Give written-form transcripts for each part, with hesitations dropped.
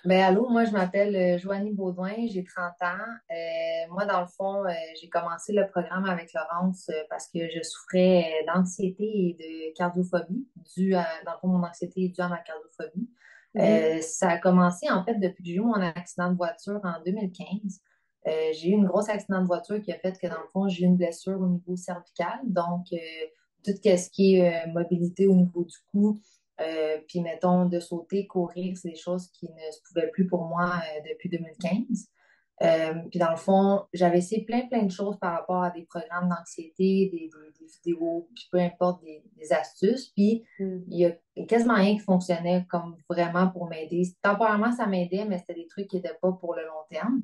Ben, allô, moi, je m'appelle Joanie Baudouin, j'ai 30 ans. Moi, dans le fond, j'ai commencé le programme avec Laurence parce que je souffrais d'anxiété et de cardiophobie. Dans le fond, mon anxiété est due à ma cardiophobie. Mhm. Ça a commencé, en fait, depuis que j'ai eu mon accident de voiture en 2015. J'ai eu une grosse accident de voiture qui a fait que, dans le fond, j'ai eu une blessure au niveau cervical. Donc, tout ce qui est mobilité au niveau du cou, puis, mettons, de sauter, courir, c'est des choses qui ne se pouvaient plus pour moi depuis 2015. Puis, dans le fond, j'avais essayé plein de choses par rapport à des programmes d'anxiété, des vidéos, puis peu importe, des astuces. Puis, Mhm. il y a quasiment rien qui fonctionnait comme vraiment pour m'aider. Temporairement, ça m'aidait, mais c'était des trucs qui n'étaient pas pour le long terme.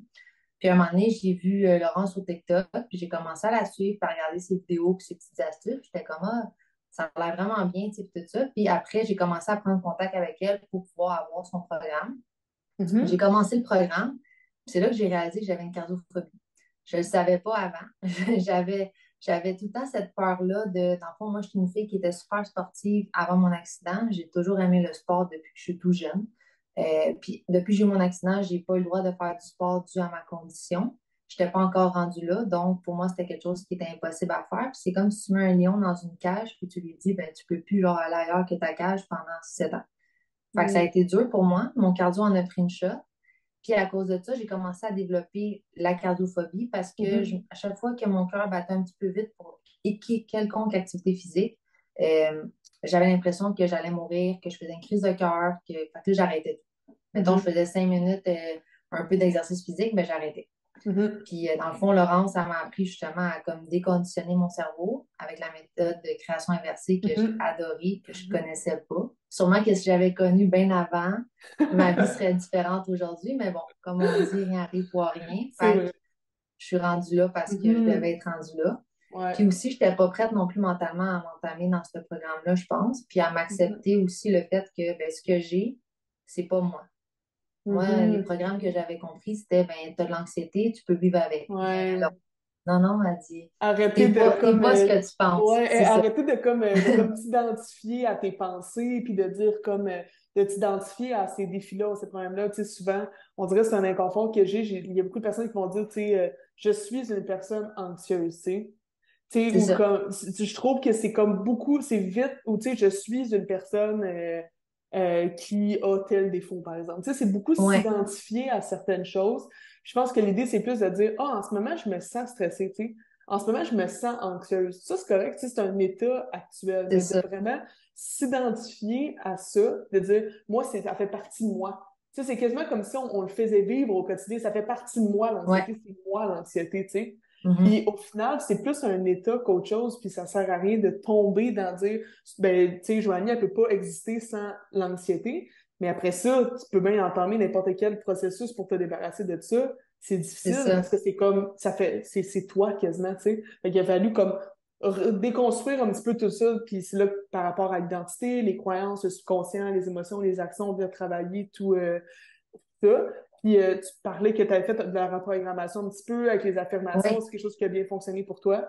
Puis, à un moment donné, j'ai vu Laurence sur TikTok, puis j'ai commencé à la suivre, à regarder ses vidéos, puis ses petites astuces. J'étais comme, ah, ça a l'air vraiment bien, tu sais, puis tout ça. Puis après, j'ai commencé à prendre contact avec elle pour pouvoir avoir son programme. J'ai Mhm. commencé le programme. Puis c'est là que j'ai réalisé que j'avais une cardiophobie. Je ne le savais pas avant. J'avais, j'avais tout le temps cette peur-là de, dans le fond, moi, je suis une fille qui était super sportive avant mon accident. J'ai toujours aimé le sport depuis que je suis tout jeune. Puis depuis que j'ai eu mon accident, j'ai pas eu le droit de faire du sport dû à ma condition. Je n'étais pas encore rendue là. Donc, pour moi, c'était quelque chose qui était impossible à faire. Puis c'est comme si tu mets un lion dans une cage, puis tu lui dis, ben, tu peux plus genre, aller ailleurs que ta cage pendant 7 ans. Fait que ça a Mhm. été dur pour moi. Mon cardio en a pris une shot. Puis à cause de ça, j'ai commencé à développer la cardiophobie parce que Mhm. à chaque fois que mon cœur battait un petit peu vite pour quelconque activité physique, j'avais l'impression que j'allais mourir, que je faisais une crise de cœur, fait que là, j'arrêtais tout. Mettons, je Mhm. faisais 5 minutes, un peu d'exercice physique, mais j'arrêtais. Mhm. Puis, dans le fond, Laurence, ça m'a appris justement à comme déconditionner mon cerveau avec la méthode de création inversée que j'ai Mhm. adorée, que je connaissais pas. Sûrement que si j'avais connu bien avant, ma vie serait différente aujourd'hui, mais bon, comme on dit, rien arrive pour rien. C'est Fait que vrai. je suis rendue là parce que je devais Mhm. être rendue là. Puis Ouais. aussi, je n'étais pas prête non plus mentalement à m'entamer dans ce programme-là, je pense. Puis à Mhm. m'accepter aussi le fait que ben, ce que j'ai, c'est pas moi. Moi, les Mhm. programmes que j'avais compris, c'était ben, tu as de l'anxiété, tu peux vivre avec. Mais là, Ouais. non, non, elle dit, Arrêter de t'es comme pas ce que tu penses. ouais, C'est ça. arrêter de comme t'identifier à tes pensées puis de dire comme de t'identifier à ces défis-là, ces problèmes-là. Tu sais, souvent, on dirait que c'est un inconfort que il y a beaucoup de personnes qui vont dire, tu sais, je suis une personne anxieuse, tu sais. Tu sais, C'est ou ça. comme, je trouve que c'est comme beaucoup, c'est vite, ou tu sais, je suis une personne qui a tel défaut, par exemple. Tu sais, c'est beaucoup Ouais, s'identifier à certaines choses. Je pense que l'idée, c'est plus de dire, ah, en ce moment, je me sens stressée, tu sais. En ce moment, je me sens anxieuse. Ça, c'est correct, tu sais, c'est un état actuel, c'est mais de ça. vraiment s'identifier à ça, de dire, moi, ça fait partie de moi. Tu sais, c'est quasiment comme si on le faisait vivre au quotidien. Ça fait partie de moi, Ouais. l'anxiété, c'est moi, l'anxiété, tu sais. Mhm. Puis au final, c'est plus un état qu'autre chose, puis ça sert à rien de tomber dans dire, ben, tu sais, Joanie, elle peut pas exister sans l'anxiété, mais après ça, tu peux bien entamer n'importe quel processus pour te débarrasser de ça. C'est C'est difficile ça. parce que c'est comme, c'est toi quasiment, tu sais. Fait qu'il a fallu comme déconstruire un petit peu tout ça, puis c'est là que par rapport à l'identité, les croyances, le subconscient, les émotions, les actions, on vient travailler tout, ça. Puis tu parlais que tu avais fait de la reprogrammation un petit peu avec les affirmations. Oui, C'est quelque chose qui a bien fonctionné pour toi?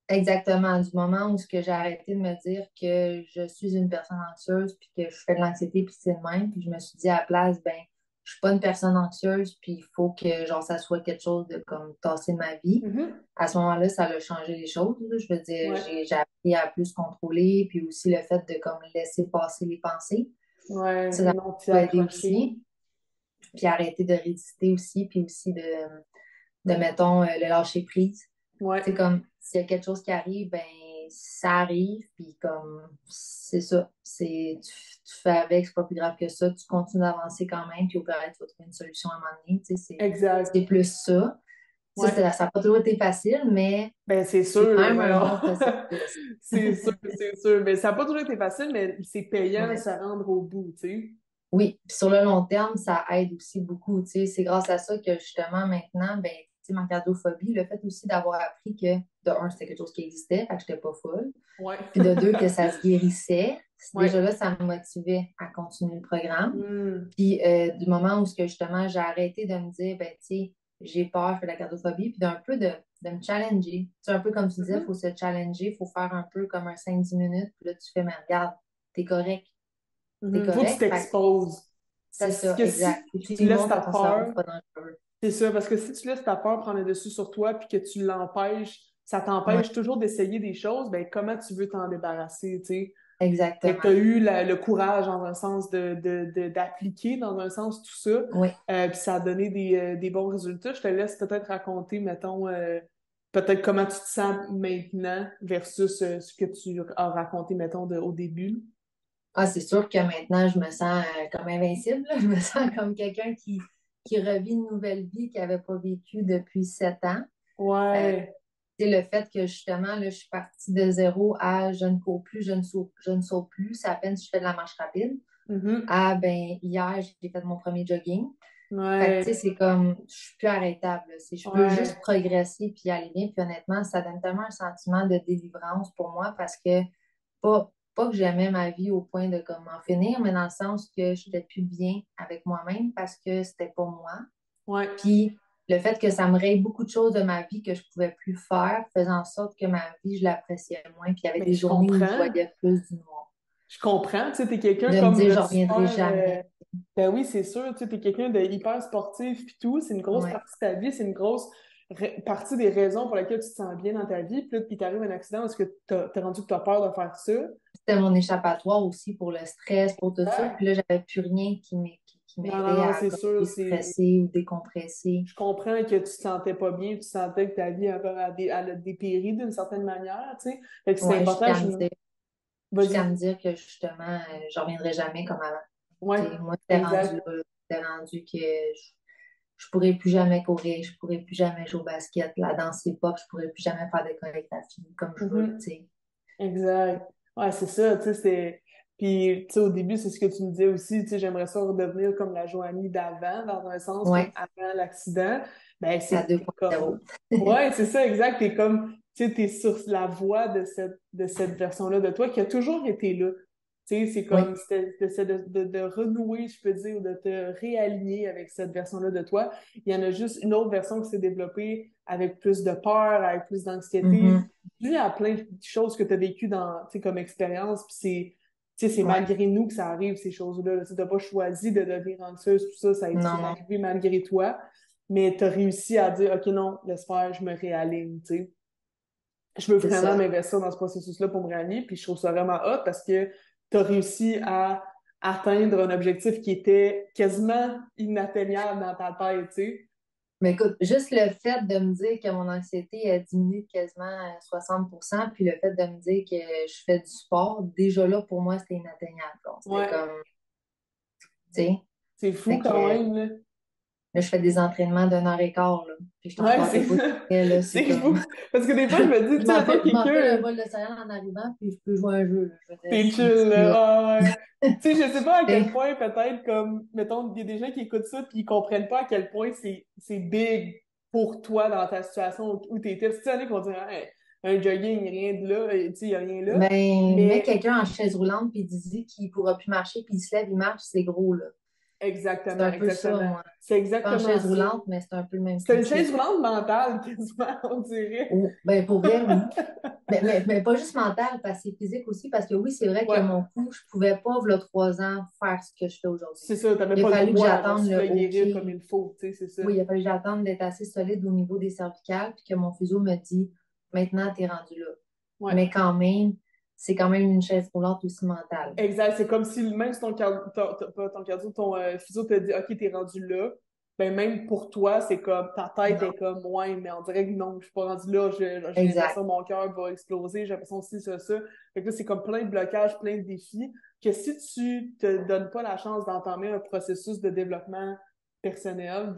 exactement. Du moment où ce que j'ai arrêté de me dire que je suis une personne anxieuse, puis que je fais de l'anxiété, puis c'est le même, puis je me suis dit à la place, ben, je suis pas une personne anxieuse, puis il faut que, genre, ça soit quelque chose de comme tasser de ma vie. Mhm. À ce moment-là, ça a changé les choses, là. Je veux dire, Ouais. j'ai appris à plus contrôler, puis aussi le fait de comme laisser passer les pensées. Ouais, Ça non t'y peut aider accroché. aussi. Puis arrêter de résister aussi, puis aussi de mettons, le lâcher prise. Ouais. C'est comme, s'il y a quelque chose qui arrive, ben, ça arrive, puis comme, c'est ça. Tu fais avec, c'est pas plus grave que ça, tu continues d'avancer quand même, puis au pire, tu vas trouver une solution à un moment donné, tu sais, c'est Exact. plus ça. Tu sais, Ouais. ça n'a pas toujours été facile, mais Ben, c'est c'est sûr, quand là, même un voyons. bon processus. C'est sûr, c'est sûr. Mais ça n'a pas toujours été facile, mais c'est payant de Ouais. se rendre au bout, tu sais. Oui, puis sur le long terme, ça aide aussi beaucoup. Tu sais, c'est grâce à ça que justement maintenant, ben, tu sais, ma cardiophobie, le fait aussi d'avoir appris que de un, c'était quelque chose qui existait, fait que j'étais pas folle. Ouais. Puis de deux, que ça se guérissait. Déjà Ouais. là, ça me motivait à continuer le programme. Hmm. Puis du moment où ce que justement j'ai arrêté de me dire, ben, tu sais, j'ai peur, je fais de la cardiophobie, puis d'un peu de me challenger. Tu sais, un peu comme tu disais, il faut Mhm. se challenger, il faut faire un peu comme un 5-10 minutes, puis là, tu fais, mais regarde, t'es correct, t'es Mhm. Faut que tu correct. Fait que t'exposes. C'est Parce ça, que exact. si Et tu tu lui laisses montres ta à ton cerveau, peur, c'est pas dangereux. c'est ça, parce que si tu laisses ta peur prendre le dessus sur toi puis que tu l'empêches, ça Ouais, t'empêche toujours d'essayer des choses, ben comment tu veux t'en débarrasser, tu sais? Fait que tu as exactement. eu le courage, dans un sens, d'appliquer, dans un sens, tout ça. Oui. Puis ça a donné des bons résultats. Je te laisse peut-être raconter, mettons, peut-être comment tu te sens maintenant versus ce que tu as raconté, mettons, au début. Ah, c'est sûr que maintenant, je me sens comme invincible, là. Je me sens comme quelqu'un qui revit une nouvelle vie qu'il n'avait pas vécue depuis 7 ans. Euh, Ouais. c'est le fait que justement, là, je suis partie de zéro à je ne cours plus, je ne saute plus. C'est à peine si je fais de la marche rapide. Mhm. Ah, ben, hier, j'ai fait mon premier jogging. Fait que, tu sais, Ouais. c'est comme, je suis plus arrêtable, là. Je peux juste Ouais. progresser puis aller bien. Puis honnêtement, ça donne tellement un sentiment de délivrance pour moi parce que pas que j'aimais ma vie au point de comme en finir, mais dans le sens que je n'étais plus bien avec moi-même parce que c'était pas moi. Ouais. Puis le fait que ça me raye beaucoup de choses de ma vie que je pouvais plus faire faisait en sorte que ma vie, je l'appréciais moins. Puis il y avait Mais des je journées où je comprends. voyais plus du noir. Je comprends. Tu sais, t'es quelqu'un De me comme dire, de je reviendrai super. jamais. Ben oui, c'est sûr. Tu sais, t'es quelqu'un de hyper sportif puis tout. C'est une grosse Ouais. partie de ta vie. C'est une grosse partie des raisons pour lesquelles tu te sens bien dans ta vie. Puis là, puis t'arrive un accident. Est-ce que t'es rendu que t'as peur de faire ça? C'était mon échappatoire aussi pour le stress, pour tout ça. Ouais. Puis là, j'avais plus rien qui Non, non, m'aidait non, à c'est comme, sûr. déstresser ou décompresser. Je comprends que tu te sentais pas bien, tu sentais que ta vie elle a dépéri d'une certaine manière, tu sais. Fait que c'est Ouais, important. jusqu'à Vas-y. me dire que justement, je reviendrai jamais comme avant. Ouais, Tu sais, moi, c'était rendu exact. là, là. C'était rendu que je pourrais plus jamais courir, je pourrais plus jamais jouer au basket, la danse hip-hop, je pourrais plus jamais faire des chorégraphies comme je veux, Mhm. tu sais. Exact. Ouais, c'est ça, tu sais, c'est... Puis, tu sais, au début, c'est ce que tu me disais aussi, tu sais, j'aimerais ça redevenir comme la Joanie d'avant, dans un sens, comme Ouais, avant l'accident. Ben, la c'est t'es 2.0. comme... Ouais, c'est ça, exact. T'es comme, tu sais, t'es sur la voie de cette version-là de toi qui a toujours été là. Tu sais, c'est Oui. comme, c'était de renouer, je peux dire, ou de te réaligner avec cette version-là de toi. Il y en a juste une autre version qui s'est développée avec plus de peur, avec plus d'anxiété, Mhm. dû à plein de choses que tu as vécues dans, tu sais, comme expérience, puis c'est Ouais. malgré nous que ça arrive, ces choses-là. Tu n'as pas choisi de devenir anxieuse, tout ça, Non, c'est non, arrivé malgré toi, mais tu as réussi à dire, OK, non, laisse faire, je me réaligne, tu sais. Je veux c'est vraiment ça. m'investir dans ce processus-là pour me réaligner, puis je trouve ça vraiment hot parce que tu as réussi à atteindre un objectif qui était quasiment inatteignable dans ta tête, tu sais. Mais écoute, juste le fait de me dire que mon anxiété a diminué de quasiment 60%, puis le fait de me dire que je fais du sport, déjà là, pour moi, c'était inatteignable. Donc, c'était Ouais, comme, tu sais, c'est fou fait que quand même, là. là, je fais des entraînements d'1 heure et quart, là, puis je t'en Ouais, reparlerai pas de après, là, c'est c'est comme, fou. Parce que des fois, je me dis, tu sais, mettons je m'en fais le quelqu'un, bol de céréales en arrivant, puis je peux jouer à un jeu, là. Je veux dire, t'es chill, c'est là. là. Ah, ouais. Tu sais, je sais pas à Tu quel sais, point, peut-être, comme, mettons, il y a des gens qui écoutent ça puis ils comprennent pas à quel point c'est big pour toi dans ta situation où t'étais. Tu sais, il y en a qui vont dire, hey, un jogging, rien de là, tu sais, il y a rien là. ben, mets Mais, quelqu'un en chaise roulante, puis dis qu'il pourra plus marcher, puis il se lève, il marche, c'est gros, là. C'est exactement, un peu ça, exactement. moi. C'est Pas en exactement chaise ça. roulante, mais c'est un peu le même C'est une chaise principe. roulante mentale, quasiment, on dirait. Oh, ben pour vrai, oui. Mais pas juste mental, parce que c'est physique aussi, parce que oui, c'est vrai que Ouais, mon cou, je pouvais pas, il y a 3 ans, faire ce que je fais aujourd'hui. c'est ça, t'avais Il a pas le fallu que droit à j'attende se le le OK. guérir comme il faut, tu sais, c'est ça. Oui, il a fallu que j'attende d'être assez solide au niveau des cervicales, puis que mon physio me dit, maintenant, t'es rendu là. Ouais. Mais quand même, c'est quand même une chaise roulante aussi mentale. Exact. C'est comme si même si pas ton cardio, ton physio te dit OK, t'es rendu là, ben même pour toi, c'est comme ta tête Non, est comme ouais, mais on dirait que non, je suis pas rendu là, j'ai exact. l'impression que mon cœur va exploser, j'ai l'impression aussi ça. Fait que là, c'est comme plein de blocages, plein de défis, que si tu te donnes pas la chance d'entamer un processus de développement personnel,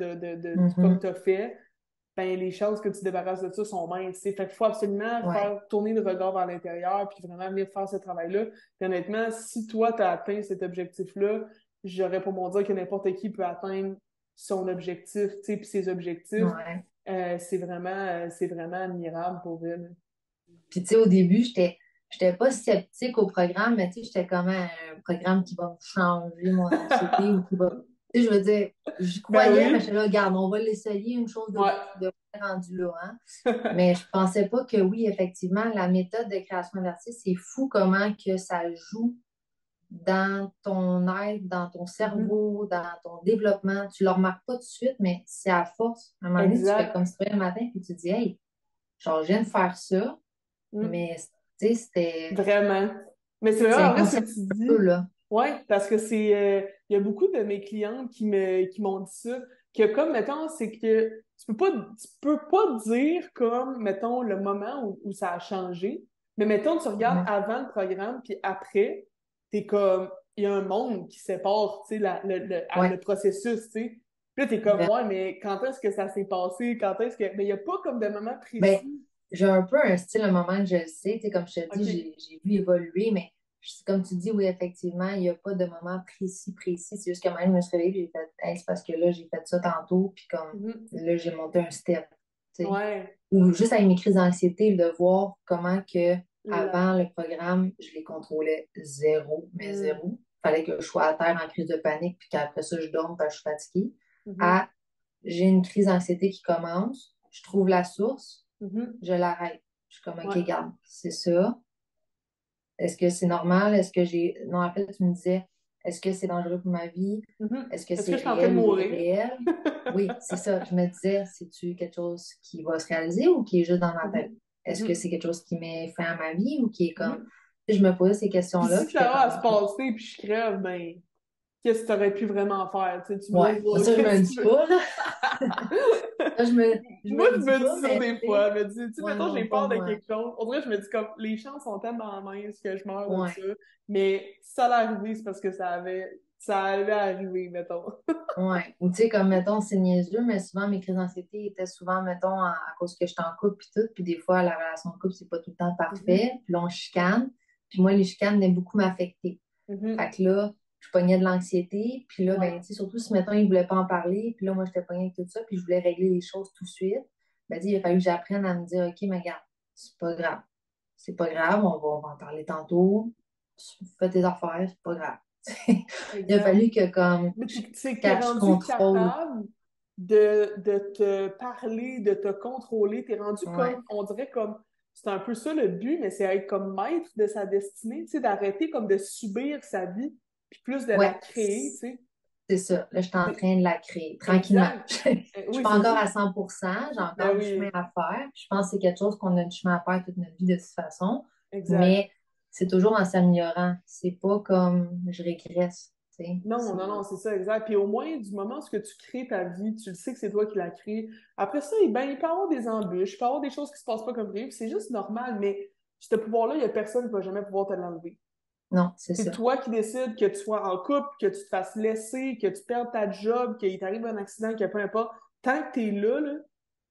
comme Mhm. tu as fait, ben les chances que tu te débarrasses de ça sont minces. T'sais. Fait qu'il faut absolument Ouais, faire tourner le regard vers l'intérieur puis vraiment venir faire ce travail-là. Puis honnêtement, si toi, tu as atteint cet objectif-là, j'aurais pour mon dire que n'importe qui peut atteindre son objectif, tu sais, puis ses objectifs. ouais. C'est vraiment admirable pour elle. Puis, tu sais, au début, j'étais pas sceptique au programme, mais tu sais, j'étais comme un programme qui va me changer mon anxiété ou qui va. Tu sais, je veux dire, j'y Ben croyais, mais oui, j'étais là, regarde, on va l'essayer, une chose ouais. de rendu là, hein. Mais je pensais pas que oui, effectivement, la méthode de création d'artistes, c'est fou comment que ça joue dans ton être, dans ton Mhm. cerveau, dans ton développement. Tu ne le remarques pas tout de suite, mais c'est à force. À un moment donné, tu fais comme Exact. si tu te réveilles le matin puis tu te dis, hey, genre, je viens de faire ça, Mm. mais tu sais, Vraiment. Mais c'est c'est vrai, en vrai, ce inconscient que tu un peu, dis. là. Ouais, parce que il y a beaucoup de mes clientes qui m'ont dit ça, que comme, mettons, c'est que tu peux pas dire comme, mettons, le moment où ça a changé, mais mettons, tu regardes Mhm. avant le programme, puis après, t'es comme, il y a un monde qui sépare, tu sais, Ouais, le processus, tu sais. Puis là, t'es comme, vraiment. ouais, mais quand est-ce que ça s'est passé? Quand est-ce que... Mais il y a pas comme de moment Ben, précis. j'ai un peu un style, un moment que je le sais, tu sais, comme je te dis, OK. j'ai vu évoluer, mais comme tu dis, oui, effectivement, il n'y a pas de moment précis. C'est juste que même, je me suis réveillée, j'ai fait, hey, c'est parce que là, j'ai fait ça tantôt, puis comme Mhm. là, j'ai monté un step, tu sais. Ouais. Ou juste avec mes crises d'anxiété, de voir comment que La... avant le programme, je les contrôlais zéro, mais Mm. zéro. Fallait que je sois à terre en crise de panique, puis qu'après ça, je dorme parce que je suis fatiguée. Mhm. À j'ai une crise d'anxiété qui commence, je trouve la source, Mhm. je l'arrête. Je suis comme, OK, Ouais. garde, c'est ça. Est-ce que c'est normal? Est-ce que j'ai. Non, en fait, tu me disais, est-ce que c'est dangereux pour ma vie? Mhm. Est-ce que Est-ce que c'est je suis en train de réel ou mourir? irréel? Oui, c'est ça. Je me disais, c'est-tu quelque chose qui va se réaliser ou qui est juste dans ma tête? Mhm. Est-ce que Mhm. c'est quelque chose qui met fin à ma vie ou qui est comme. Mhm. Tu sais, je me posais ces Puis questions-là, si puis ça j'étais va à comme, se OK. passer puis je crève, ben, qu'est-ce que tu aurais pu vraiment faire? Tu sais, tu Ouais, m'ouvres, ça, je me le qu'est-ce dis que tu veux? pas, là. Ça, je Moi, me le je dis me pas, dis ça mais des tu sais, fois. Je me dis, tu sais, ouais, mettons, j'ai non, pas peur de moi. quelque chose. On dirait, je me dis comme, les chances sont tellement minces que je meurs de ça. Ouais. Mais si ça allait arriver, c'est parce que ça allait arriver, mettons. Ouais. Ou tu sais, comme mettons, c'est niaiseux, mais souvent mes crises d'anxiété étaient souvent, mettons, à cause que j'étais en couple puis tout. Puis des fois, la relation de couple, c'est pas tout le temps Mhm. parfait. Puis là, on chicane. Puis moi, les chicanes venaient beaucoup m'affecter. Fait Mhm. que là, je pognais de l'anxiété. Puis là, Ouais. ben, tu sais, surtout si, mettons, ils voulaient pas en parler. Puis là, moi, j'étais pognée avec tout ça. Puis je voulais régler les choses tout de suite. Ben, tu sais, il a fallu que j'apprenne à me dire, OK, mais regarde, c'est pas grave. C'est pas grave, on va en parler tantôt. Fais tes affaires, c'est pas grave. Il a Exact. fallu que, comme, Mais c'est que t'es je rendu contrôle. capable de te parler, de te contrôler. T'es rendu Ouais. comme, on dirait comme, c'est un peu ça le but, mais c'est être comme maître de sa destinée, tu sais, d'arrêter comme de subir sa vie, puis plus de la Ouais, créer, tu sais. c'est ça. Là, je suis en C'est- train de la créer tranquillement. Exact. Je suis Oui, pas c'est ça. encore à 100%, j'ai Ben encore du chemin oui, à faire. Je pense que c'est quelque chose qu'on a du chemin à faire toute notre vie de toute façon, exact. mais c'est toujours en s'améliorant. C'est pas comme je régresse, tu sais. Non, non, non, c'est ça, exact. Puis au moins, du moment où ce que tu crées ta vie, tu le sais que c'est toi qui l'as créée. Après ça, ben, il peut y avoir des embûches, il peut y avoir des choses qui se passent pas comme prévu, c'est juste normal, mais ce pouvoir-là, il y a personne qui va jamais pouvoir te l'enlever. Non, c'est C'est ça. toi qui décides que tu sois en couple, que tu te fasses laisser, que tu perdes ta job, qu'il t'arrive un accident, que peu importe. Tant que tu es là,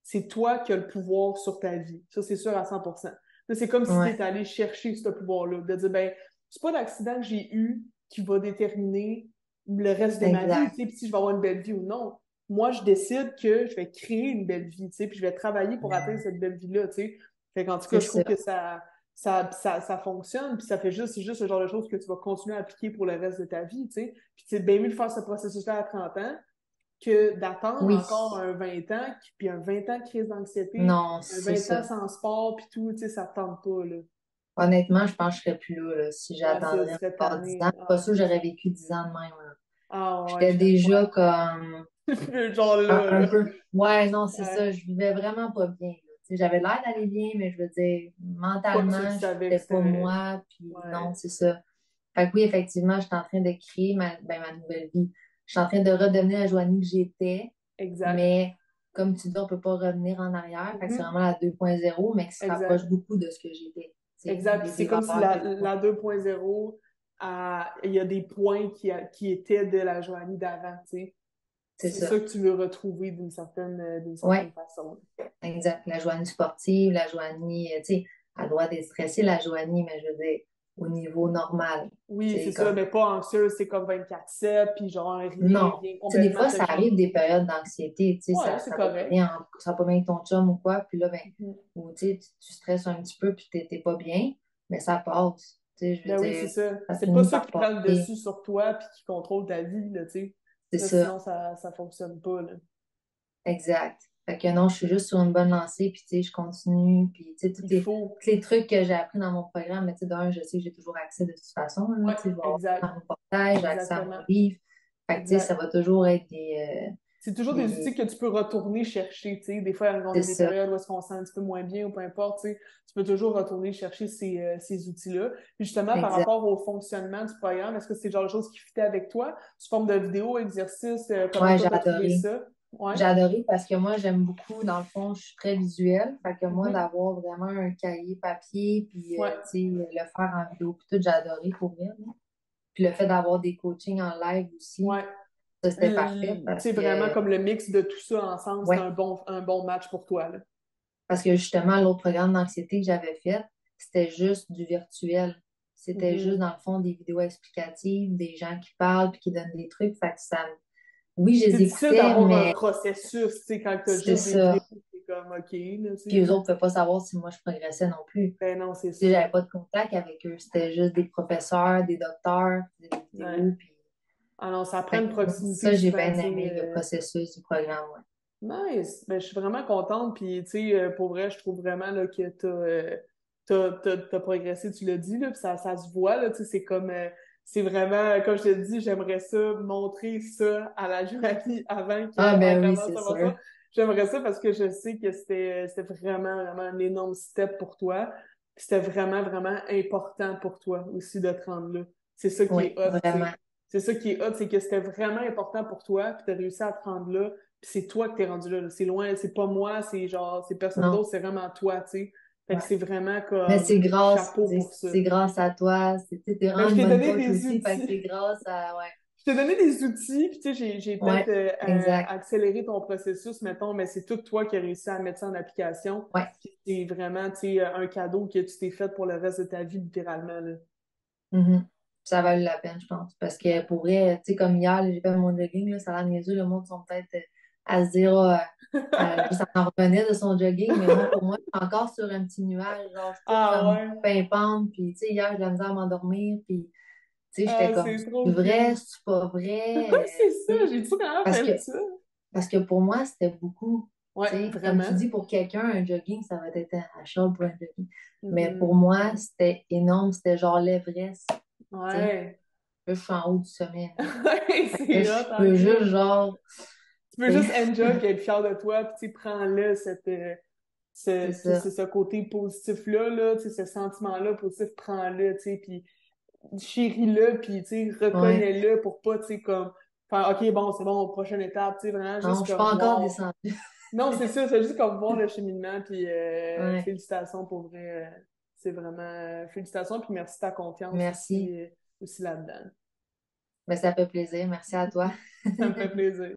c'est toi qui as le pouvoir sur ta vie. Ça, c'est sûr à 100%. Là, c'est comme si tu Ouais, étais allé chercher ce pouvoir-là, de dire, ben, c'est pas l'accident que j'ai eu qui va déterminer le reste de ma vie, tu exact. sais, puis si je vais avoir une belle vie ou non. Moi, je décide que je vais créer une belle vie, tu sais, puis je vais travailler pour atteindre cette belle vie-là, tu sais. Fait qu'en tout cas, C'est je trouve ça. que ça fonctionne, puis ça fait juste, c'est juste le genre de choses que tu vas continuer à appliquer pour le reste de ta vie, tu sais. Puis c'est bien mieux de faire ce processus-là à 30 ans que d'attendre Oui. encore un 20 ans, puis un 20 ans de crise d'anxiété, Non, un c'est 20 ans ça. sans sport, puis tout, tu sais, ça te tente pas, là. Honnêtement, je pense que je serais plus là, si Ouais, ça, tu j'attendrais serais encore 10 ans. tanné. Je suis pas Ah, sûre que c'est j'aurais ça. vécu 10 ans de même, là. Ah, ouais, J'étais je déjà capote. comme Genre là, un là. peu. Ouais, non, c'est Ouais. ça. Je vivais vraiment pas bien, là. Tu sais, j'avais l'air d'aller bien, mais je veux dire, Pas que tu le mentalement, je savais que n'étais pas c'était... moi. Puis non, Ouais. c'est ça. Fait que oui, effectivement, je suis en train de créer ma nouvelle vie. Je suis en train de redevenir la Joanie que j'étais, Exact. mais comme tu dis, on peut pas revenir en arrière. Fait que c'est Mhm. vraiment la 2.0, mais qui se rapproche Exact. beaucoup de ce que j'étais. Tu sais, Exact. Puis c'est des comme si valeurs que je la 2.0, il y a des points qui étaient de la Joanie d'avant, tu sais. c'est C'est ça ça. que tu veux retrouver d'une certaine Ouais, façon. exact. La Joanie sportive, la Joanie, tu sais, elle doit être stressée, la Joanie, mais je veux dire, au niveau normal. Tu Oui, c'est sais, ça, comme, mais pas anxieux, c'est comme 24/7, puis genre rien non. vient Tu sais, des complètement fois, te ça arrive des changer. périodes d'anxiété, tu sais, Ouais, c'est correct. ça va pas bien avec ton chum ou quoi, puis là, ben, Mhm. ou tu sais, tu stresses un petit peu, puis t'es pas bien, mais ça passe. Tu sais, je veux Ben oui, c'est dire, ça. ça C'est pas finit ça par qui prend le passer. dessus sur toi puis qui contrôle ta vie, là, tu sais. C'est Là, ça. sinon, ça fonctionne pas, là. Exact. Fait que non, je suis juste sur une bonne lancée, puis tu sais, je continue, puis tu sais, Il faut. tous les trucs que j'ai appris dans mon programme, mais tu sais, d'un, je sais que j'ai toujours accès de toute façon, là, Ouais, tu sais, je vais avoir exact. un reportage, j'ai accès à mon Exactement. livre. Fait que tu sais, ça Exact. va toujours être C'est toujours des des, outils que tu peux retourner chercher, tu sais. Des fois, quand on c'est a des ça, périodes où est-ce qu'on se sent un petit peu moins bien ou peu importe, tu sais, tu peux toujours retourner chercher ces outils-là. Puis justement, par exact. rapport au fonctionnement du programme, est-ce que c'est le genre de choses qui fitait avec toi? Sous forme de vidéo, exercice, comment Ouais, toi j'ai t'as trouvé adoré. ça? Ouais. J'ai adoré parce que moi, j'aime beaucoup, dans le fond, je suis très visuelle. Fait que moi, Mhm. d'avoir vraiment un cahier papier, puis, Ouais. tu sais, le faire en vidéo, puis tout, j'ai adoré pour elle. Là. Puis le fait d'avoir des coachings en live aussi, Ouais. ça, c'était parfait C'est vraiment comme le mix de tout ça ensemble, c'est ouais, un bon match pour toi, là. parce que justement, l'autre programme d'anxiété que j'avais fait, c'était juste du virtuel. C'était juste, Mhm. dans le fond, des vidéos explicatives, des gens qui parlent puis qui donnent des trucs. Fait que ça, oui, je C'est les difficile écoutais, d'avoir un mais processus, tu sais, quand t'as c'est juste des vidéos, ça. c'est comme OK, là, tu Puis sais. eux autres ne pouvaient pas savoir si moi je progressais non plus. Ben non, c'est Tu sais, ça. j'avais pas de contact avec eux. C'était juste des professeurs, des docteurs, des Ouais. vidéos. Puis... Ah non, ça prend Fait une que proximité ça, j'ai souvent, bien tu sais. aimé le processus du programme. Ouais. Nice! Ben, je suis vraiment contente, puis tu sais, pour vrai, je trouve vraiment là, que t'as progressé, tu l'as dit, là, puis ça se voit, là, tu sais, c'est comme, c'est vraiment, comme je te dis, j'aimerais ça, montrer ça à la Joanie avant Ah, qu'elle ben oui, commence c'est à faire sûr. ça. J'aimerais ça parce que je sais que c'était vraiment, vraiment un énorme step pour toi, puis c'était vraiment, vraiment important pour toi aussi de te rendre là. C'est ça qui Oui, est hot, tu vraiment. sais. C'est ça qui est hot, c'est que c'était vraiment important pour toi, puis t'as réussi à te rendre là, puis c'est toi que t'es rendu là. C'est loin, c'est pas moi, c'est genre, c'est personne Non. d'autre, c'est vraiment toi, tu sais. Fait que Ouais. c'est vraiment Mais comme chapeau pour ça. c'est grâce à toi. T'es Ben, vraiment je une t'ai bonne donné coach des aussi. Fait que outils. c'est grâce à, ouais. Je t'ai donné des outils, puis tu sais, j'ai peut-être Ouais, exact. accéléré ton processus, mettons, mais c'est tout toi qui as réussi à mettre ça en application. Ouais. Puis c'est vraiment, tu sais, un cadeau que tu t'es fait pour le reste de ta vie, littéralement, là. Mhm. Ça vaut la peine, je pense. Parce que pour vrai, tu sais, comme hier, là, j'ai fait mon jogging, là, ça a l'air niaiseux, le monde sont peut-être à se dire, juste en revenait de son jogging, mais moi, pour moi, je suis encore sur un petit nuage, genre, je suis toute Ah comme ouais? pimpante, puis tu sais, hier, j'ai de la misère à m'endormir, puis tu sais, j'étais Ah, comme, c'est c'est trop vrai, cute. c'est pas vrai, C'est ça, tu sais, j'ai-tu vraiment parce que, fait ça? parce que pour moi, c'était beaucoup, tu Ouais, sais, comme tu vraiment. dis, pour quelqu'un, un jogging, ça va être à chaud pour un jogging, mais pour Mhm. moi, c'était énorme, c'était genre l'Everest, tu sais. Ouais. Là, je suis en haut du sommet. Là, Ouais, là, c'est je hot en peux juste, crise. genre, Tu peux tu sais, juste enjoy puis être fier de toi, puis tu sais, prends-le, c'est tu sais, ça. ce côté positif-là, là, tu sais, ce sentiment-là positif, prends-le, tu sais, puis chéris-le, puis tu sais, Ouais. reconnais-le pour pas, tu sais, comme, faire, OK, bon, c'est bon, prochaine étape, tu sais, vraiment Non, juste je suis comme pas encore voir. descendue. Non, c'est ça, c'est juste comme voir le cheminement, puis Ouais. félicitations pour vrai, c'est vraiment, félicitations, puis merci de ta confiance Merci. aussi là-dedans. Mais ça fait plaisir. Merci à toi. Ça me fait plaisir.